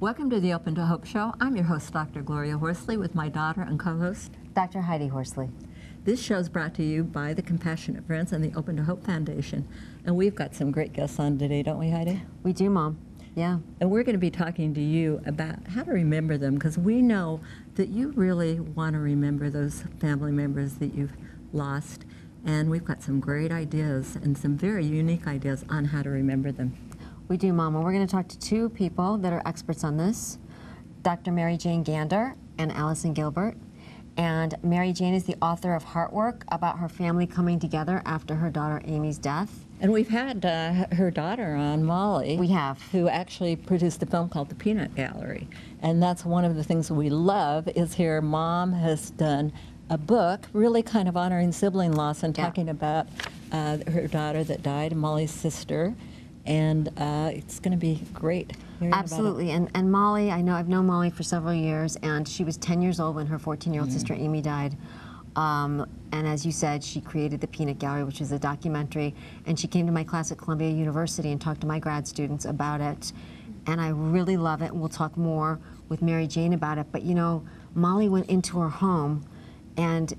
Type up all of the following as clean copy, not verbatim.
Welcome to the Open to Hope Show. I'm your host, Dr. Gloria Horsley, with my daughter and co-host, Dr. Heidi Horsley. This show is brought to you by the Compassionate Friends and the Open to Hope Foundation. And we've got some great guests on today, don't we, Heidi? We do, Mom. Yeah. And we're going to be talking to you about how to remember them, because we know that you really want to remember those family members that you've lost. And we've got some great ideas and some very unique ideas on how to remember them. We do, Mom. And we're going to talk to two people that are experts on this, Dr. Mary Jane Gandour and Allison Gilbert. And Mary Jane is the author of Heartwork, about her family coming together after her daughter Aimee's death. And we've had her daughter on, Molly. We have. Who actually produced a film called The Peanut Gallery. And that's one of the things we love, is here Mom has done a book really kind of honoring sibling loss and talking about her daughter that died, Molly's sister. And it's going to be great. Absolutely. And Molly, I've known Molly for several years, and she was 10 years old when her 14-year-old sister Aimee died. And as you said, she created the Peanut Gallery, which is a documentary, and she came to my class at Columbia University and talked to my grad students about it. And I really love it, and we'll talk more with Mary Jane about it. But you know, Molly went into her home and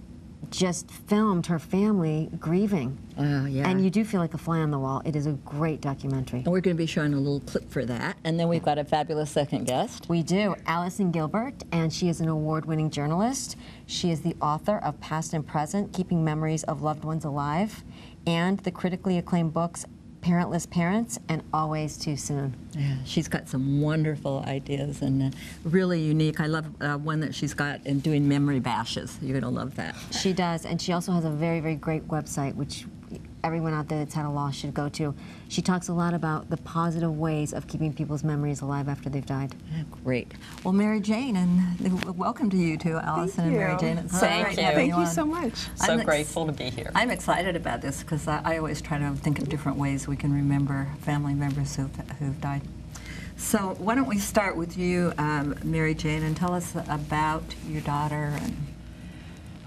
just filmed her family grieving. Yeah. And you do feel like a fly on the wall. It is a great documentary. And we're going to be showing a little clip for that. And then we've got a fabulous second guest. We do. Allison Gilbert, and she is an award-winning journalist. She is the author of Past and Present, Keeping Memories of Loved Ones Alive, and the critically acclaimed books Parentless Parents and Always Too Soon. Yeah, she's got some wonderful ideas and really unique. I love one that she's got in doing memory bashes. You're going to love that. She does, and she also has a very, very great website, which everyone out there that's had a loss should go to. She talks a lot about the positive ways of keeping people's memories alive after they've died. Great. Well, Mary Jane, and welcome to you too, Allison and Mary Jane. It's so great having you on. Thank you so much. So grateful to be here. I'm excited about this because I always try to think of different ways we can remember family members who've died. So why don't we start with you, Mary Jane, and tell us about your daughter.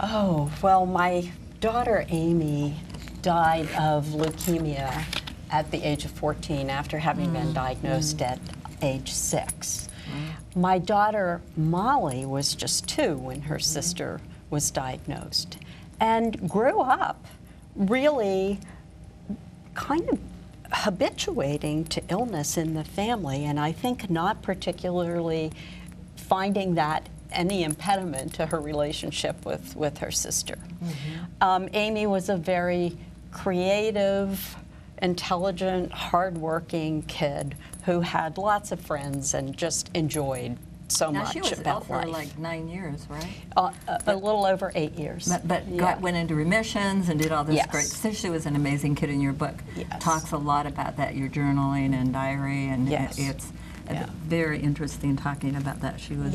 Oh, well, my daughter Aimee died of leukemia at the age of 14 after having been diagnosed at age 6. My daughter Molly was just 2 when her sister was diagnosed, and grew up really kind of habituating to illness in the family, and I think not particularly finding that any impediment to her relationship with her sister. Aimee was a very creative, intelligent, hardworking kid who had lots of friends and just enjoyed so much about life. Now, she was ill for like 9 years, right? A little over 8 years. But went into remissions and did all this great. So she was an amazing kid in your book. Talks a lot about that, your journaling and diary, and it's very interesting talking about that. She was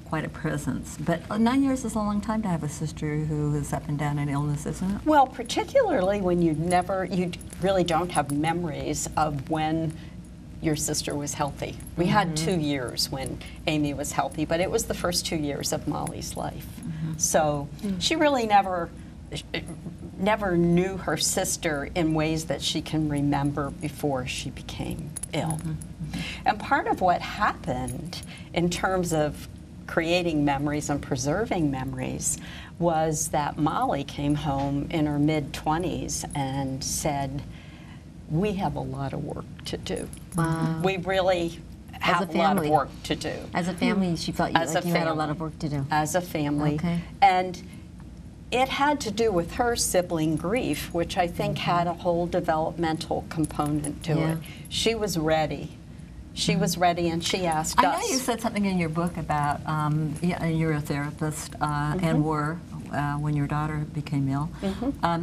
quite a presence. But 9 years is a long time to have a sister who is up and down in illness, isn't it? Well, particularly when you really don't have memories of when your sister was healthy. We had 2 years when Aimee was healthy, but it was the first 2 years of Molly's life. So she really never knew her sister in ways that she can remember before she became ill. And part of what happened in terms of creating memories and preserving memories was that Molly came home in her mid-20s and said, "We have a lot of work to do. Wow. We really have a lot of work to do." As a family, she felt you had a lot of work to do. As a family. Okay. And it had to do with her sibling grief, which I think had a whole developpable component to it. She was ready. She was ready, and she asked us. I know you said something in your book about, you're a therapist, and were when your daughter became ill.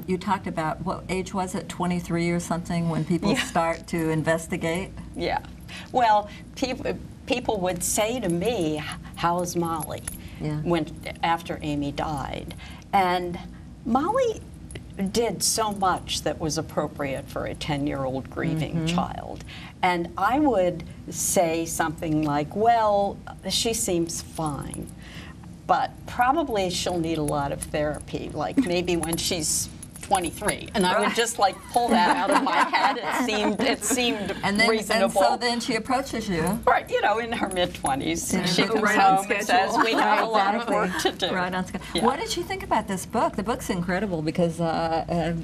You talked about, what age was it, 23 or something, when people start to investigate? Yeah. Well, people would say to me, "How's Molly?" After Aimee died. And Molly did so much that was appropriate for a 10-year-old grieving child. And I would say something like, "Well, she seems fine, but probably she'll need a lot of therapy, like maybe when she's 23, and I would just like pull that out of my head. It seemed reasonable. And so then she approaches you. Right, you know, in her mid-20s. She comes home and says, we have a lot of work to do. Right on schedule. Yeah. What did you think about this book? The book's incredible because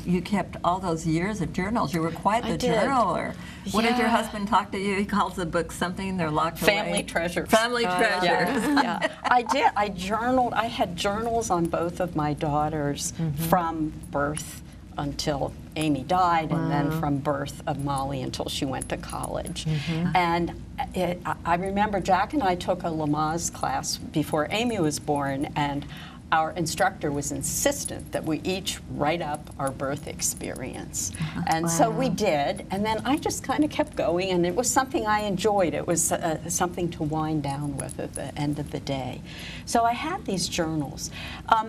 you kept all those years of journals. You were quite the journaler. What did your husband talk to you? He calls the book something, they're locked away. Family treasures. Family treasures. Yeah. I did. I journaled. I had journals on both of my daughters from birth until Aimee died, and then from birth of Molly until she went to college. And I remember Jack and I took a Lamaze class before Aimee was born, and our instructor was insistent that we each write up our birth experience. And so we did, and then I just kind of kept going, and it was something I enjoyed. It was something to wind down with at the end of the day. So I had these journals.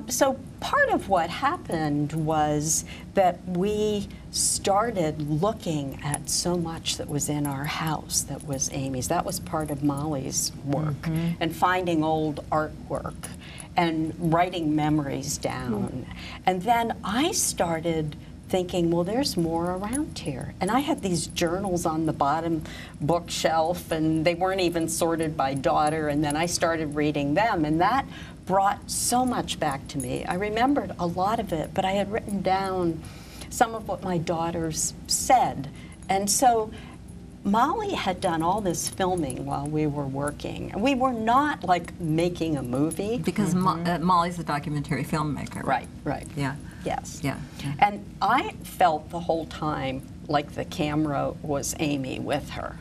So part of what happened was that we started looking at so much that was in our house that was Aimee's. That was part of Molly's work, and finding old artwork and writing memories down. And then I started thinking, well, there's more around here. And I had these journals on the bottom bookshelf, and they weren't even sorted by daughter, and then I started reading them, and that brought so much back to me. I remembered a lot of it, but I had written down some of what my daughters said. And so Molly had done all this filming while we were working. We were not like making a movie. Because Molly's a documentary filmmaker. Right, right. Yeah. Yes. Yeah. And I felt the whole time like the camera was Aimee with her,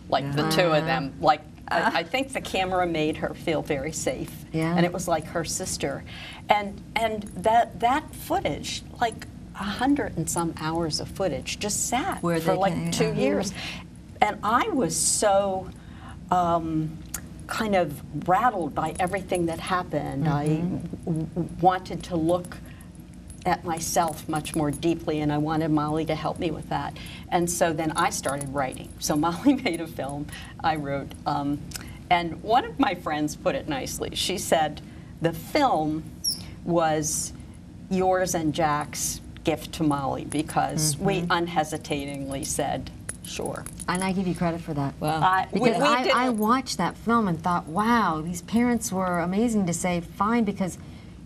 like the two of them. Like I think the camera made her feel very safe, and it was like her sister. And that footage, like 100 and some hours of footage, just sat for like 2 years. And I was so kind of rattled by everything that happened. I wanted to look at myself much more deeply, and I wanted Molly to help me with that. And so then I started writing. So Molly made a film, I wrote, and one of my friends put it nicely. She said, the film was yours and Jack's gift to Molly, because we unhesitatingly said, sure. And I give you credit for that. Wow. Because I watched that film and thought, wow, these parents were amazing to say fine, because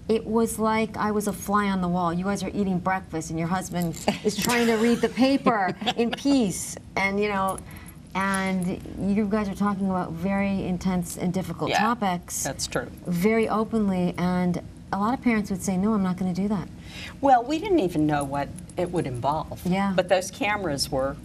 it was like I was a fly on the wall. You guys are eating breakfast and your husband is trying to read the paper in peace, and you know, and you guys are talking about very intense and difficult topics. That's true. Very openly, and a lot of parents would say, no, I'm not going to do that. Well, we didn't even know what it would involve. Yeah. But those cameras were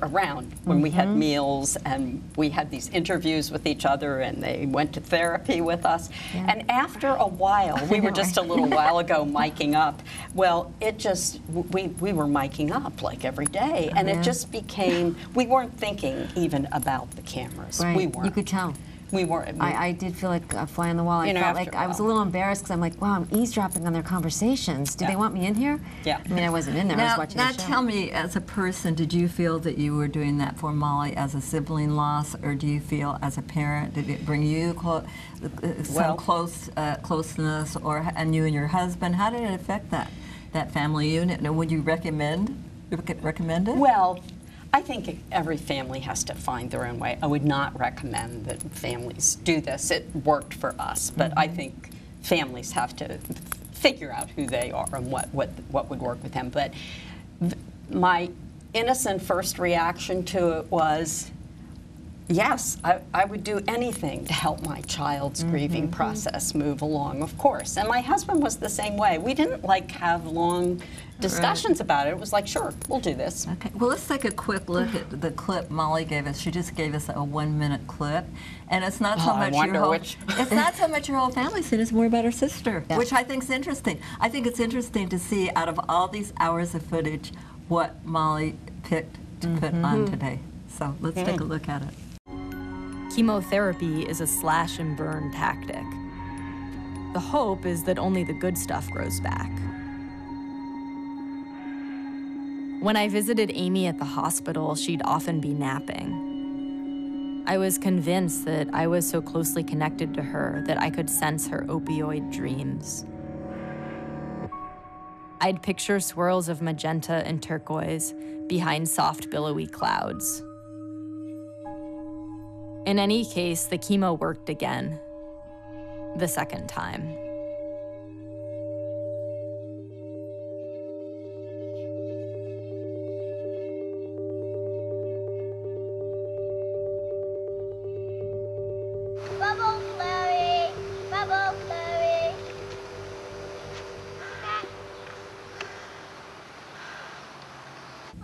around when we had meals, and we had these interviews with each other, and they went to therapy with us. And after a while, we were just a little while ago miking up. Well, it just, we were miking up like every day, and it just became, we weren't thinking even about the cameras. Right. We weren't. You could tell. We weren't. I did feel like a fly on the wall. I felt like I was a little embarrassed, because I'm like, wow, I'm eavesdropping on their conversations. Do they want me in here? Yeah. I mean, I wasn't in there. I was watching the show. Now tell me, as a person, did you feel that you were doing that for Molly as a sibling loss, or do you feel as a parent, did it bring you some closeness, and you and your husband? How did it affect that family unit? And would you recommend it? Well, I think every family has to find their own way. I would not recommend that families do this. It worked for us, but I think families have to figure out who they are and what would work with them. But my innocent first reaction to it was, yes, I would do anything to help my child's grieving process move along, of course. And my husband was the same way. We didn't like have long discussions about it. It was like, sure, we'll do this. Okay. Well, let's take a quick look at the clip Molly gave us. She just gave us a 1-minute clip, and it's not so much it's not so much your whole family scene. It's more about her sister, which I think is interesting. I think it's interesting to see, out of all these hours of footage, what Molly picked to put on today. So let's take a look at it. Chemotherapy is a slash and burn tactic. The hope is that only the good stuff grows back. When I visited Aimee at the hospital, she'd often be napping. I was convinced that I was so closely connected to her that I could sense her opioid dreams. I'd picture swirls of magenta and turquoise behind soft, billowy clouds. In any case, the chemo worked again, the second time. Bubble Chloe! Bubble Chloe!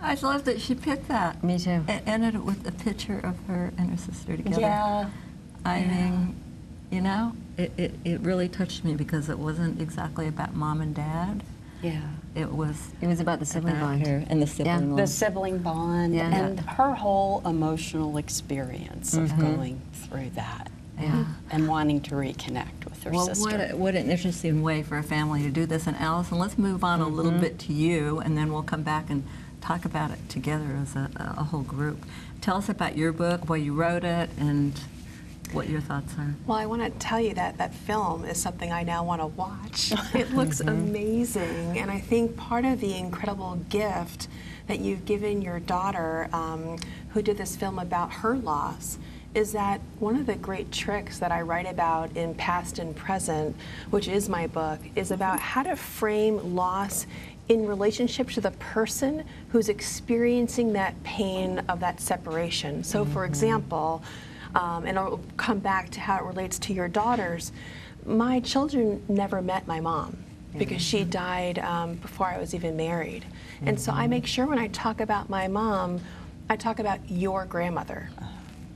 I love that she picked that. Me too. And ended it with a picture of her and her sister together. Yeah. I mean, you know, it really touched me because it wasn't exactly about mom and dad. Yeah. It was about the sibling bond. her and the sibling bond. The sibling bond and her whole emotional experience of going through that and wanting to reconnect with her sister. What an interesting way for a family to do this. And Allison, let's move on a little bit to you, and then we'll come back and talk about it together as a whole group. Tell us about your book, why you wrote it, and what your thoughts are. Well, I want to tell you that that film is something I now want to watch. It looks amazing, and I think part of the incredible gift that you've given your daughter, who did this film about her loss, is that one of the great tricks that I write about in Past and Present, which is my book, is about how to frame loss in relationship to the person who's experiencing that pain of that separation. So for example, and I'll come back to how it relates to your daughters, my children never met my mom because she died before I was even married. And so I make sure when I talk about my mom, I talk about your grandmother.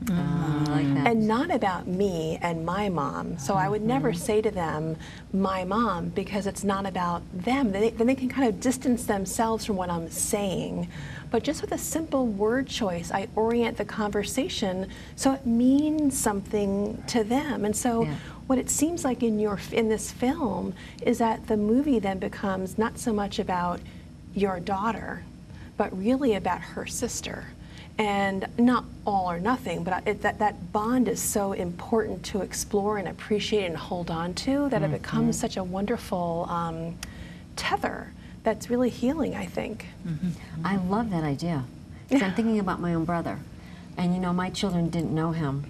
Like that. And not about me and my mom. So I would never say to them, my mom, because it's not about them. Then they can kind of distance themselves from what I'm saying. But just with a simple word choice, I orient the conversation so it means something to them. And so what it seems like in this film is that the movie then becomes not so much about your daughter, but really about her sister. And not all or nothing, but that bond is so important to explore and appreciate and hold on to that it becomes such a wonderful tether that's really healing, I think. I love that idea. Because I'm thinking about my own brother. And you know, my children didn't know him.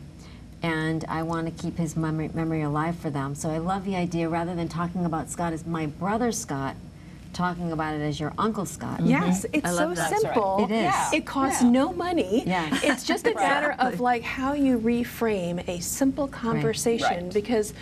And I want to keep his memory alive for them. So I love the idea, rather than talking about Scott as my brother Scott, talking about it as your Uncle Scott. Yes, it's so simple. It is. It costs no money. Yeah. It's just a matter of like how you reframe a simple conversation because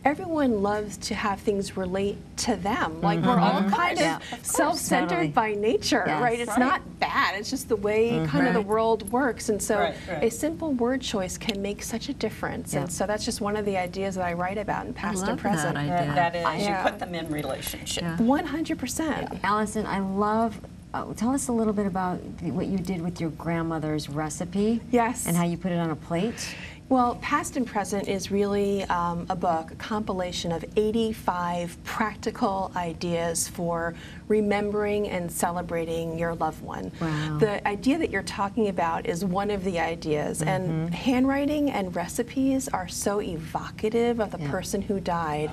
everyone loves to have things relate to them. Like we're all kind of self-centered by nature, right? It's not bad. It's just the way kind of the world works. And so a simple word choice can make such a difference. And so that's just one of the ideas that I write about in Past and Present. That is, you put them in relationship. 100%. Allison, I love, tell us a little bit about what you did with your grandmother's recipe. Yes. And how you put it on a plate. Well, Past and Present is really a book, a compilation of 85 practical ideas for remembering and celebrating your loved one. Wow. The idea that you're talking about is one of the ideas, and handwriting and recipes are so evocative of the person who died.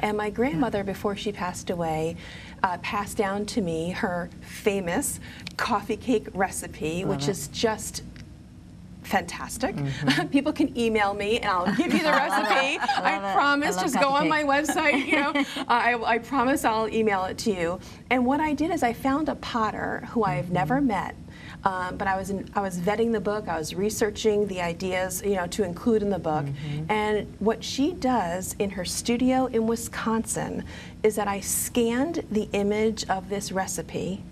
And my grandmother, before she passed away, passed down to me her famous coffee cake recipe, which is just fantastic. People can email me and I'll give you the recipe. I promise. Just go on my website. You know, I promise I'll email it to you. And what I did is I found a potter who I've never met. But I was vetting the book. I was researching the ideas, you know, to include in the book. And what she does in her studio in Wisconsin is that I scanned the image of this recipe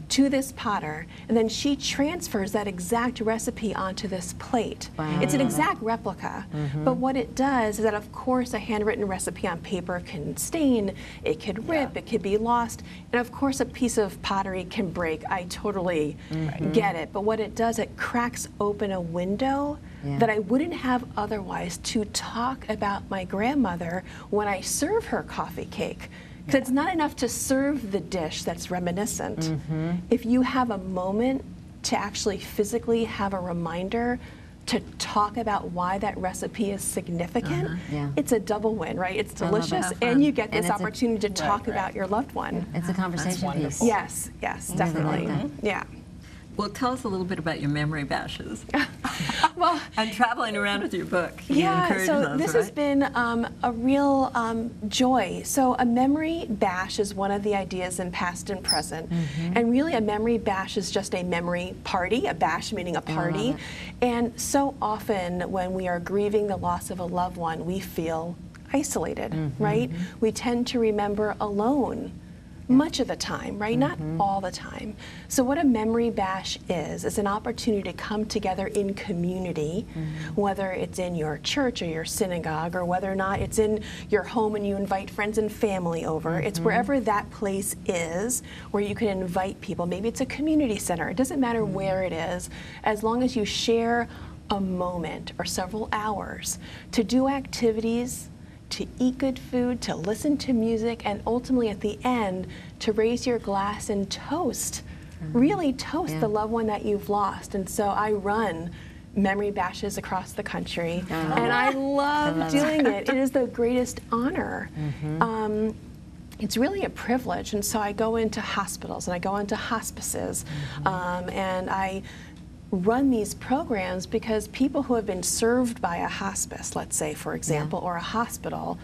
to this potter, and then she transfers that exact recipe onto this plate. Wow. It's an exact replica, but what it does is that, of course, a handwritten recipe on paper can stain, it could rip, it could be lost, and of course a piece of pottery can break. I totally get it, but what it does, it cracks open a window that I wouldn't have otherwise to talk about my grandmother when I serve her coffee cake. Because it's not enough to serve the dish that's reminiscent. If you have a moment to actually physically have a reminder to talk about why that recipe is significant, it's a double win, right? It's delicious, and you get this opportunity to talk about your loved one. It's a conversation piece. Yes, yes, definitely. Yeah. Well, tell us a little bit about your memory bashes. Well, and traveling around with your book. Yeah, so this has been a real joy. So a memory bash is one of the ideas in Past and Present. And really a memory bash is just a memory party, a bash meaning a party. And so often when we are grieving the loss of a loved one, we feel isolated, right? We tend to remember alone much of the time, right? Not all the time. So what a memory bash is an opportunity to come together in community, whether it's in your church or your synagogue, or whether or not it's in your home and you invite friends and family over. It's wherever that place is where you can invite people. Maybe it's a community center. It doesn't matter where it is, as long as you share a moment or several hours to do activities, to eat good food, to listen to music, and ultimately at the end, to raise your glass and toast, really toast the loved one that you've lost. And so I run memory bashes across the country, and I love doing it. It is the greatest honor. It's really a privilege, and so I go into hospitals, and I go into hospices, and I run these programs because people who have been served by a hospice, let's say, for example, or a hospital,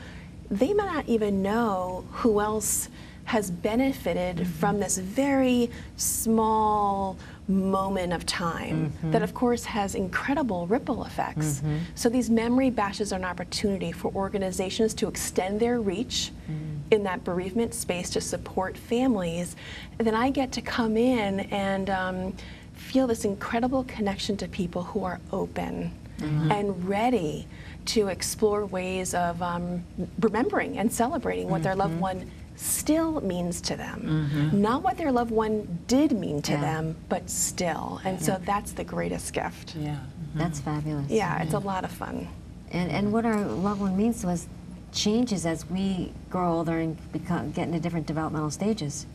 they might not even know who else has benefited from this very small moment of time that, of course, has incredible ripple effects. So these memory bashes are an opportunity for organizations to extend their reach in that bereavement space to support families. And then I get to come in and feel this incredible connection to people who are open and ready to explore ways of remembering and celebrating what their loved one still means to them. Not what their loved one did mean to them, but still. And so that's the greatest gift. That's fabulous. Yeah, it's a lot of fun. And what our loved one means to us changes as we grow older and get into different developmental stages.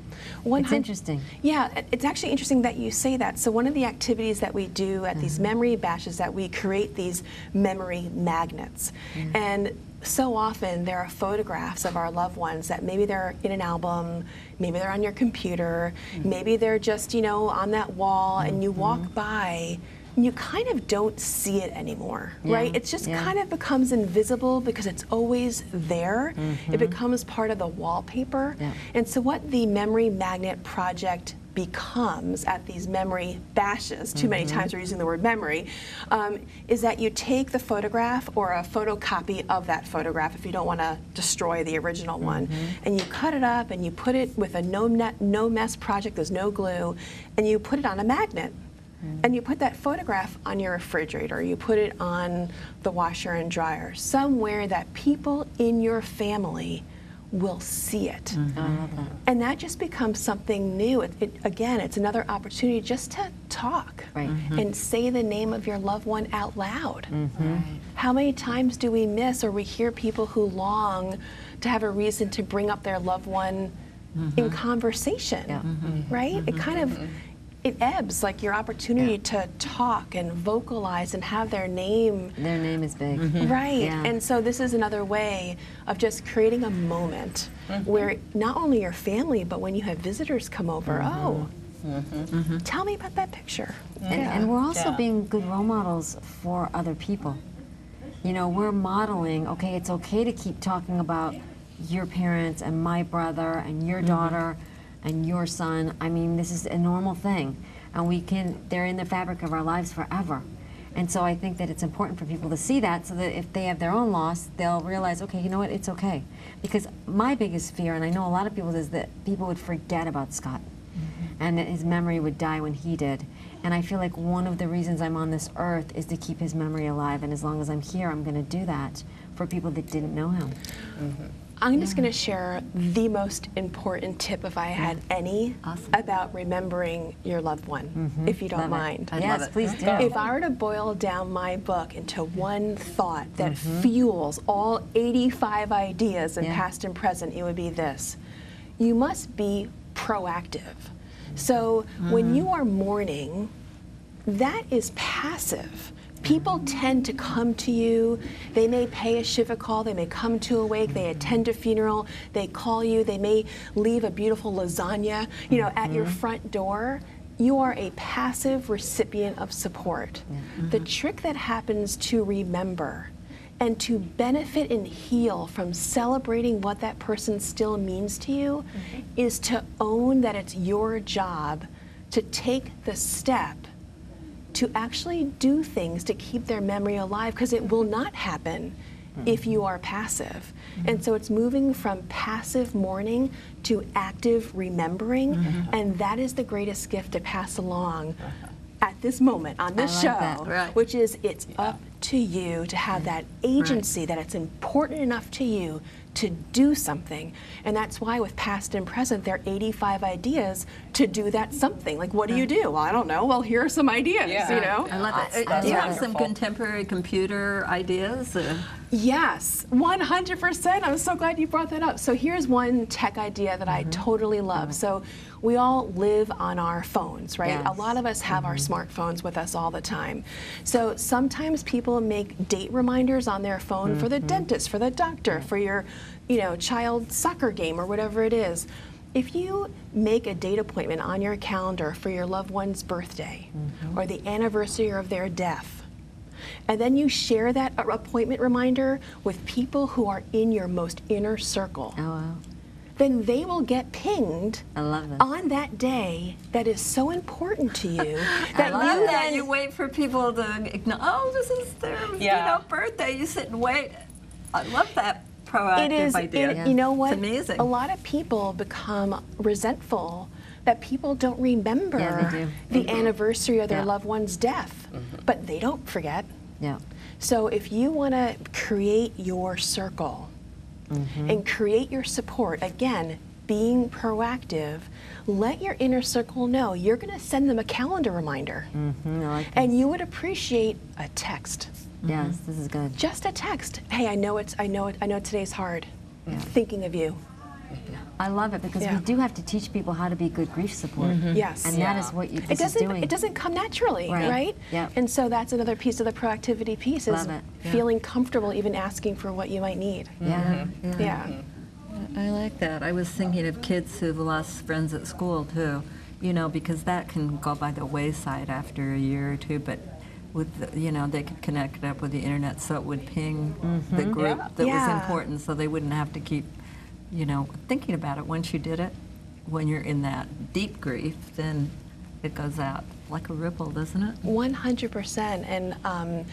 It's interesting. Yeah, it's actually interesting that you say that. So one of the activities that we do at these memory bashes is that we create these memory magnets. And so often there are photographs of our loved ones that maybe they're in an album, maybe they're on your computer, maybe they're just, you know, on that wall, and you walk by and you kind of don't see it anymore, right? It just kind of becomes invisible because it's always there. It becomes part of the wallpaper. And so what the Memory Magnet Project becomes at these memory bashes, too many times we're using the word memory, is that you take the photograph or a photocopy of that photograph if you don't want to destroy the original one, and you cut it up and you put it with a no mess project, there's no glue, and you put it on a magnet. And you put that photograph on your refrigerator, you put it on the washer and dryer, somewhere that people in your family will see it. I love that. And that just becomes something new. Again, it's another opportunity just to talk and say the name of your loved one out loud. How many times do we miss or we hear people who long to have a reason to bring up their loved one in conversation, right? It kind of, it ebbs, like your opportunity to talk and vocalize and have their name. Their name is big. Right, and so this is another way of just creating a moment where not only your family, but when you have visitors come over, tell me about that picture. And we're also being good role models for other people. You know, we're modeling, okay, it's okay to keep talking about your parents and my brother and your daughter and your son. I mean, this is a normal thing, and they're in the fabric of our lives forever. And so I think that it's important for people to see that, so that if they have their own loss, they'll realize, okay, you know what, it's okay. Because my biggest fear, and I know a lot of people's, is that people would forget about Scott, and that his memory would die when he did. And I feel like one of the reasons I'm on this earth is to keep his memory alive, and as long as I'm here, I'm gonna do that for people that didn't know him. I'm just going to share the most important tip, if I had any, about remembering your loved one, if you don't mind. Yes, please do. If I were to boil down my book into one thought that fuels all 85 ideas in Past and Present, it would be this: you must be proactive. So when you are mourning, that is passive. People tend to come to you. They may pay a Shiva call, they may come to a wake, they attend a funeral, they call you, they may leave a beautiful lasagna, at your front door. You are a passive recipient of support. The trick that happens to remember and to benefit and heal from celebrating what that person still means to you is to own that it's your job to take the step to actually do things to keep their memory alive, because it will not happen if you are passive. And so it's moving from passive mourning to active remembering, and that is the greatest gift to pass along at this moment on this show, which is it's up to you to have that agency, that it's important enough to you to do something. And that's why with past and present, there are 85 ideas to do that something. Like, what do you do? Well, I don't know. Well, here are some ideas, I love it. Do you have some contemporary computer ideas? Yes, 100%. I'm so glad you brought that up. So here's one tech idea that I totally love. So we all live on our phones, right? A lot of us have our smartphones with us all the time. So sometimes people make date reminders on their phone for the dentist, for the doctor, for your child's soccer game or whatever it is. If you make a date appointment on your calendar for your loved one's birthday or the anniversary of their death, and then you share that appointment reminder with people who are in your most inner circle, then they will get pinged on that day that is so important to you that you wait for people to acknowledge, oh, this is their birthday. You sit and wait. I love that proactive idea. You know what? It's amazing. A lot of people become resentful that people don't remember the anniversary of their loved one's death, but they don't forget. So if you want to create your circle and create your support, again, being proactive, let your inner circle know you're going to send them a calendar reminder. And you would appreciate a text. Yes, this is good. Just a text. Hey, I know today's hard. Thinking of you. I love it because we do have to teach people how to be good grief support. Yes. And that is what this is doing. It doesn't come naturally, right? And so that's another piece of the proactivity piece is feeling comfortable even asking for what you might need. I like that. I was thinking of kids who've lost friends at school too, because that can go by the wayside after a year or two, but with they could connect it up with the internet so it would ping the group that was important, so they wouldn't have to keep thinking about it. Once you did it, when you're in that deep grief, then it goes out like a ripple, doesn't it? 100%. And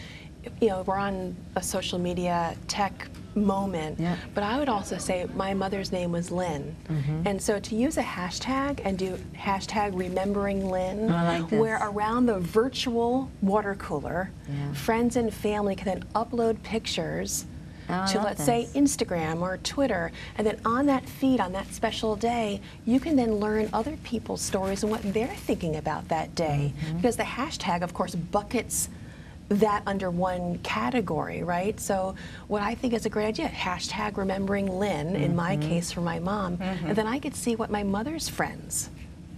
we're on a social media tech moment, but I would also say my mother's name was Lynn. And so to use a hashtag and do hashtag remembering Lynn, where around the virtual water cooler, friends and family can then upload pictures to, let's say, Instagram or Twitter, and then on that feed, on that special day, you can then learn other people's stories and what they're thinking about that day. Because the hashtag, of course, buckets that under one category, right? So what I think is a great idea, hashtag remembering Lynn, in my case for my mom, and then I could see what my mother's friends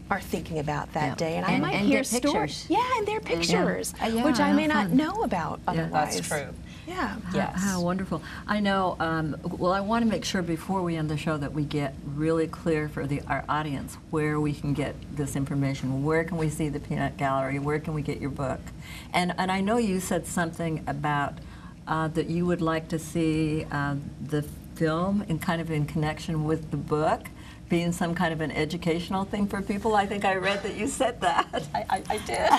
are thinking about that day, and I might hear stories. And their pictures, which I may not know about otherwise. That's true. How wonderful. I know, well, I want to make sure before we end the show that we get really clear for our audience where we can get this information. Where can we see the Peanut Gallery? Where can we get your book? And I know you said something about that you would like to see the film in connection with the book, being some kind of an educational thing for people. I think I read that you said that. I did.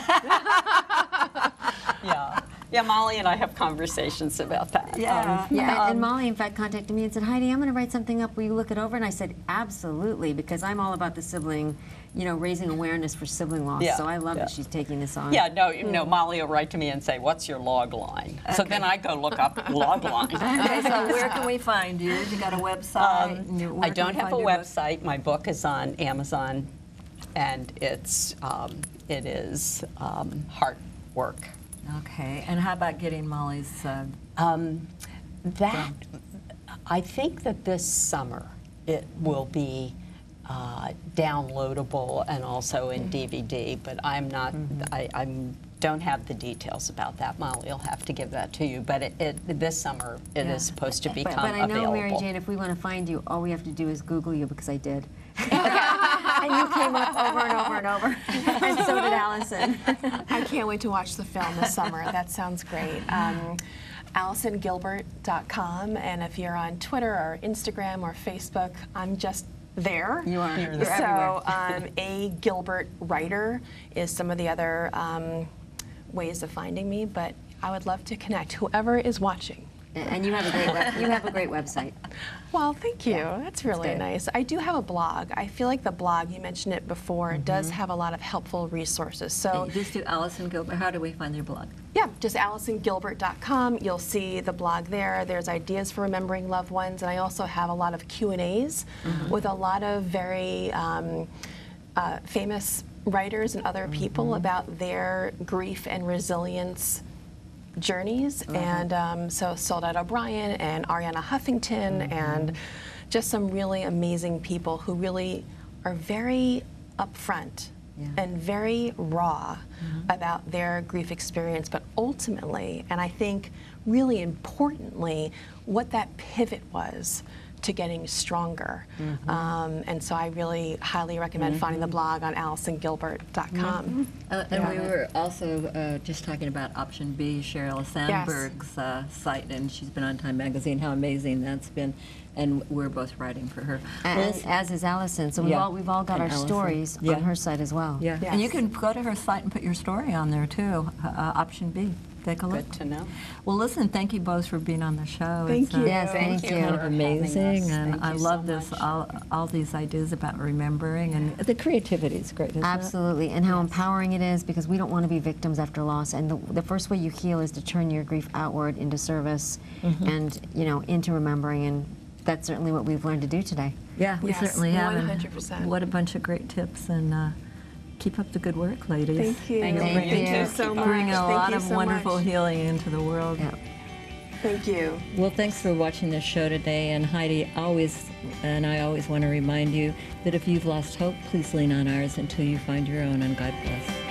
Yeah, Molly and I have conversations about that. And Molly, in fact, contacted me and said, Heidi, I'm going to write something up. Will you look it over? And I said, absolutely, because I'm all about the sibling, raising awareness for sibling loss. So I love that she's taking this on. Molly will write to me and say, what's your log line? So then I go look up log line. So where can we find you? You got a website? I don't have a website. My book is on Amazon, and it is heart work. Okay, and how about getting Molly's? I think that this summer it will be downloadable and also in DVD. But I'm not. I'm don't have the details about that. Molly will have to give that to you. But this summer it is supposed to become but I know, available. Mary Jane, if we want to find you, all we have to do is Google you, because I did. And you came up over and over and over. And so did Allison. I can't wait to watch the film this summer. That sounds great. AllisonGilbert.com, and if you're on Twitter or Instagram or Facebook, I'm just there. You are. You're so A Gilbert Writer is some of the other ways of finding me, but I would love to connect, whoever is watching. And you have a great website. Well, thank you. That's really nice. I do have a blog. I feel like the blog, you mentioned it before, does have a lot of helpful resources. So just do Allison Gilbert. How do we find your blog? Yeah, just AllisonGilbert.com. You'll see the blog there. There's ideas for remembering loved ones, and I also have a lot of Q&As with a lot of very famous writers and other people about their grief and resilience journeys, and so Soledad O'Brien and Ariana Huffington, and just some really amazing people who really are very upfront and very raw about their grief experience, but ultimately, and I think really importantly, what that pivot was to getting stronger. And so I really highly recommend finding the blog on AllisonGilbert.com. And we were also just talking about Option B, Sheryl Sandberg's site, and she's been on Time Magazine. How amazing that's been. And we're both writing for her. And as is Allison. So we've all got our stories on her site as well. Yeah. And you can go to her site and put your story on there too, Option B. Take a look. Good to know. Well, listen, thank you both for being on the show. Thank you. Yes, thank you. Kind of amazing, and Thank I you love so this, much. all these ideas about remembering, and the creativity is great, isn't Absolutely, and how empowering it is, because we don't want to be victims after loss, and the first way you heal is to turn your grief outward into service and, you know, into remembering, and that's certainly what we've learned to do today. Yeah, we certainly have. 100%. What a bunch of great tips, and keep up the good work, ladies. Thank you. Thank you so much. Bringing a lot of so wonderful much. healing into the world. Yeah. Thank you. Well, thanks for watching this show today, and Heidi, I always want to remind you that if you've lost hope, please lean on ours until you find your own, and God bless.